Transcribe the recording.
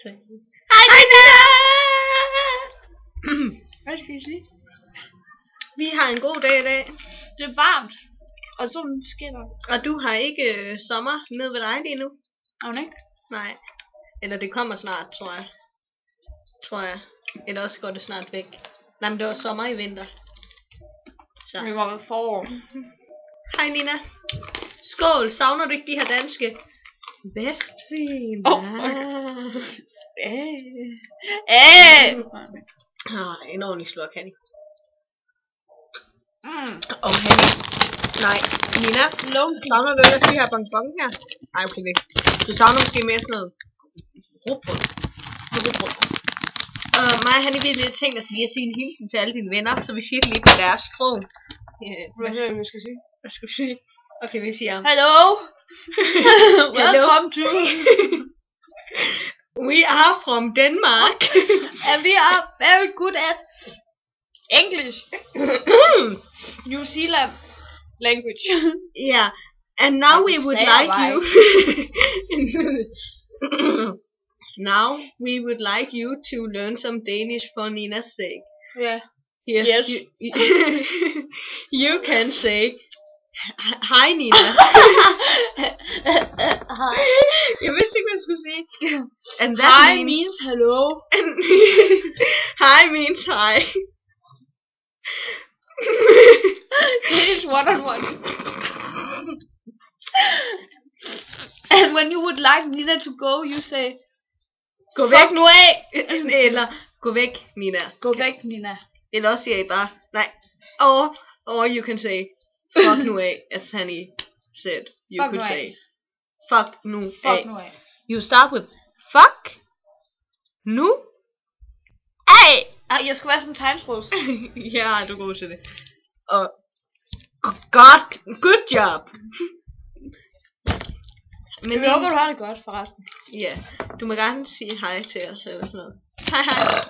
Hej Nina! Hvad skal I sige? Vi har en god dag i dag. Det er varmt. Og solen skinner. Og du har ikke sommer ned ved dig lige nu? Er hun ikke? Nej. Eller det kommer snart, tror jeg. Eller også går det snart væk. Nej, men det var sommer i vinter. Så. Det var forår. Hej Nina. Skål. Savner du ikke de her danske? Vestvin. En ordentlig slurk, Hanni. Og Hanni. Nej, Nina. Savner du ikke de her bonbon her? Nej, okay, væk. Du savner måske mere sådan noget rugbrød. Mig og Hanni, vi har lige tænkt os lige at sige en hilsen til alle dine venner, så vi siger det lige på deres sprog. Hvad skal jeg sige? Hvad skal vi sige? Okay, vi siger... Hello! Welcome to... We are from Denmark. And we are very good at English. New Zealand language. Yeah. And now we would like you... Now we would like you to learn some Danish for Nina's sake. Yeah. Yes. You can say... Hej Nina. Jeg vidste ikke, hvad jeg skulle sige. And that Hi means hello. And hi means hi. It is one-on-one. And when you would like Nina to go, you say, gå væk nu af. Eller gå væk Nina. Gå væk Nina. Eller også siger I bare nej. Or you can say fuck nu af, as Hanni said. You Fuck could nu say af. fuck nu af. Nu af. You start with fuck nu af. Jeg skulle være sådan en tegnsprogs. Ja, du er god til det. Og good job. Men jeg håber, du har det godt forresten. Ja, du må gerne sige hej til os eller sådan noget. Hej hej.